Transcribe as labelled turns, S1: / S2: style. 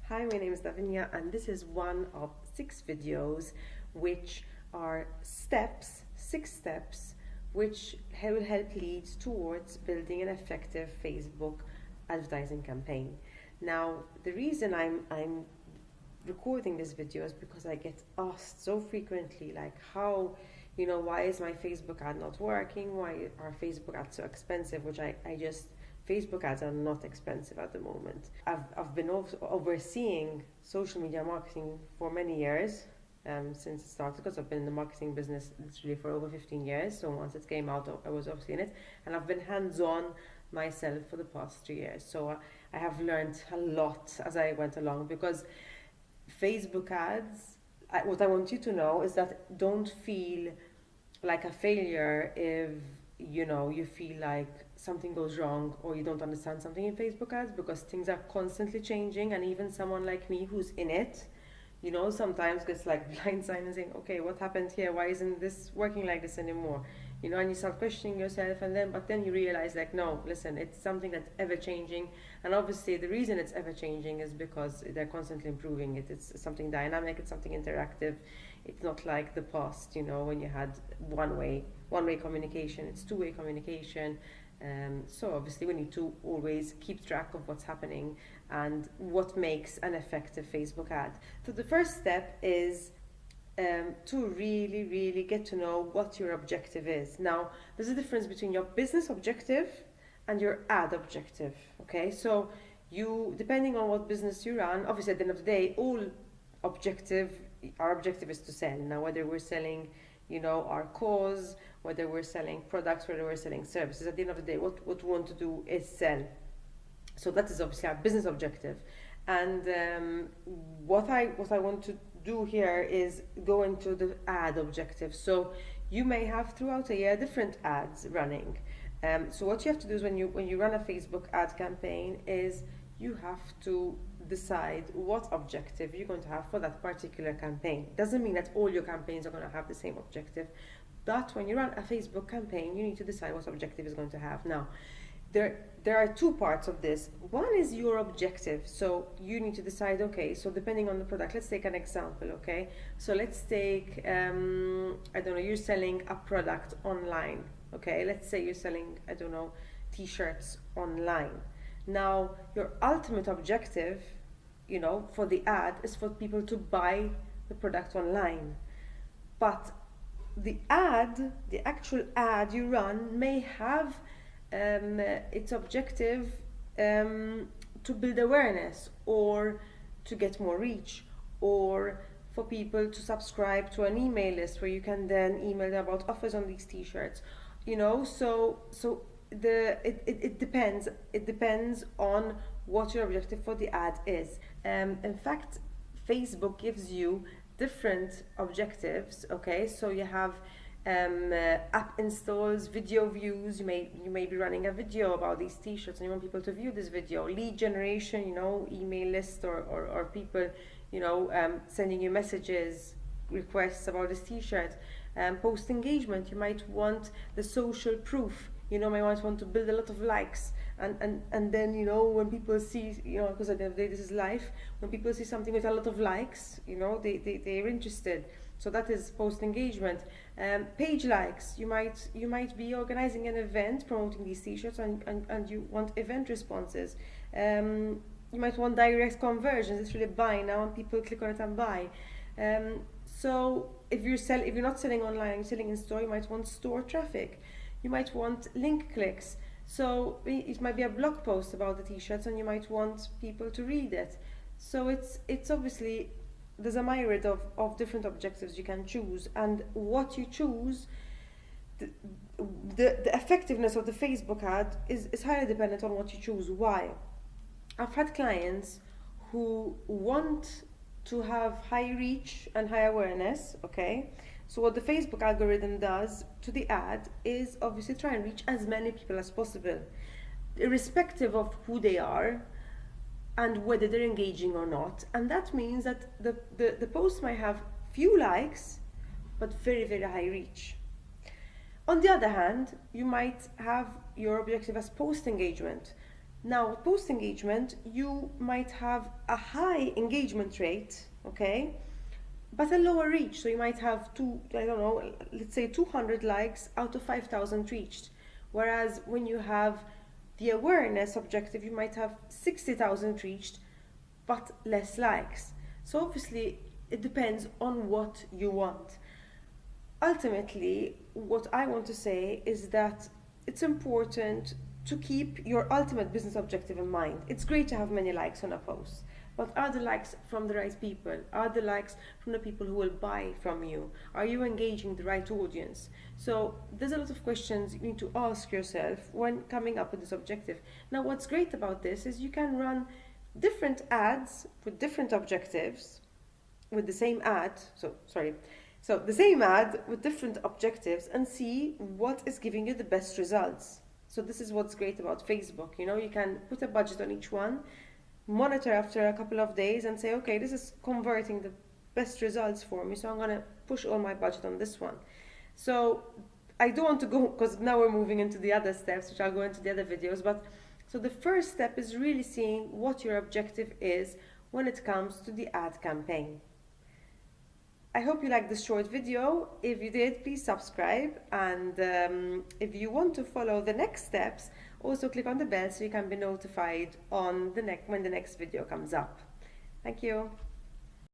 S1: Hi, my name is Davinia, and this is one of 6 videos which are six steps, which will help lead towards building an effective Facebook advertising campaign. Now, the reason I'm recording this video is because I get asked so frequently, like, why is my Facebook ad not working? Why are Facebook ads so expensive? Which I just Facebook ads are not expensive at the moment. I've been overseeing social media marketing for many years, since it started, because I've been in the marketing business literally for over 15 years. So once it came out, I was obviously in it, and I've been hands-on myself for the past 3 years. So I have learned a lot as I went along, because Facebook ads, what I want you to know is that don't feel like a failure if you feel like something goes wrong or you don't understand something in Facebook ads, because things are constantly changing, and even someone like me who's in it, sometimes gets like blindsided and saying, okay, what happened here? Why isn't this working like this anymore? And you start questioning yourself, but then you realize, like, no, listen, it's something that's ever changing, and obviously the reason it's ever changing is because they're constantly improving it. It's something dynamic, it's something interactive. It's not like the past, when you had one-way communication. It's two-way communication. So obviously we need to always keep track of what's happening and what makes an effective Facebook ad. So the first step is to really, really get to know what your objective is. Now, there's a difference between your business objective and your ad objective, okay? So depending on what business you run, obviously at the end of the day, our objective is to sell. Now, whether we're selling, our cause, whether we're selling products, whether we're selling services, at the end of the day, what we want to do is sell. So that is obviously our business objective. And what I want to do here is go into the ad objective. So you may have throughout a year different ads running. So what you have to do is when you run a Facebook ad campaign is you have to decide what objective you're going to have for that particular campaign. Doesn't mean that all your campaigns are going to have the same objective, but when you run a Facebook campaign, you need to decide what objective is going to have. Now, there are 2 parts of this. One is your objective. So you need to decide, okay, so depending on the product, let's take an example, okay? So let's take, you're selling a product online, okay? Let's say you're selling, t-shirts online. Now, your ultimate objective, for the ad is for people to buy the product online. But the actual ad you run may have its objective to build awareness, or to get more reach, or for people to subscribe to an email list where you can then email them about offers on these t-shirts. So it depends. It depends on what your objective for the ad is. In fact, Facebook gives you different objectives. Okay, so you have app installs, video views. You may be running a video about these t-shirts and you want people to view this video. Lead generation, email list or people, sending you messages, requests about this t-shirt. Post engagement, you might want the social proof. You might want to build a lot of likes, and then when people see, because at the end of the day this is life, when people see something with a lot of likes, they're interested. So that is post engagement. Page likes, you might be organizing an event promoting these t-shirts, and you want event responses. You might want direct conversions, it's really buy now, and people click on it and buy. So if you're not selling online, you're selling in store, you might want store traffic. You might want link clicks. So it might be a blog post about the t-shirts, and you might want people to read it. So it's obviously, there's a myriad of different objectives you can choose, and what you choose, the effectiveness of the Facebook ad is highly dependent on what you choose. Why? I've had clients who want to have high reach and high awareness, okay? So what the Facebook algorithm does to the ad is obviously try and reach as many people as possible, irrespective of who they are and whether they're engaging or not. And that means that the post might have few likes, but very, very high reach. On the other hand, you might have your objective as post engagement. Now, post engagement, you might have a high engagement rate, okay, but a lower reach. So you might have I don't know, let's say 200 likes out of 5,000 reached. Whereas when you have the awareness objective, you might have 60,000 reached, but less likes. So obviously, it depends on what you want. Ultimately, what I want to say is that it's important to keep your ultimate business objective in mind. It's great to have many likes on a post, but are the likes from the right people? Are the likes from the people who will buy from you? Are you engaging the right audience? So there's a lot of questions you need to ask yourself when coming up with this objective. Now, what's great about this is you can run different ads with different objectives with the same ad. So the same ad with different objectives and see what is giving you the best results. So this is what's great about Facebook. You know, you can put a budget on each one, monitor after a couple of days and say, okay, this is converting the best results for me, so I'm going to push all my budget on this one. So I don't want to go, because now we're moving into the other steps, which I'll go into the other videos, but so the first step is really seeing what your objective is when it comes to the ad campaign. I hope you liked this short video. If you did, please subscribe, and if you want to follow the next steps, also click on the bell so you can be notified on when the next video comes up. Thank you.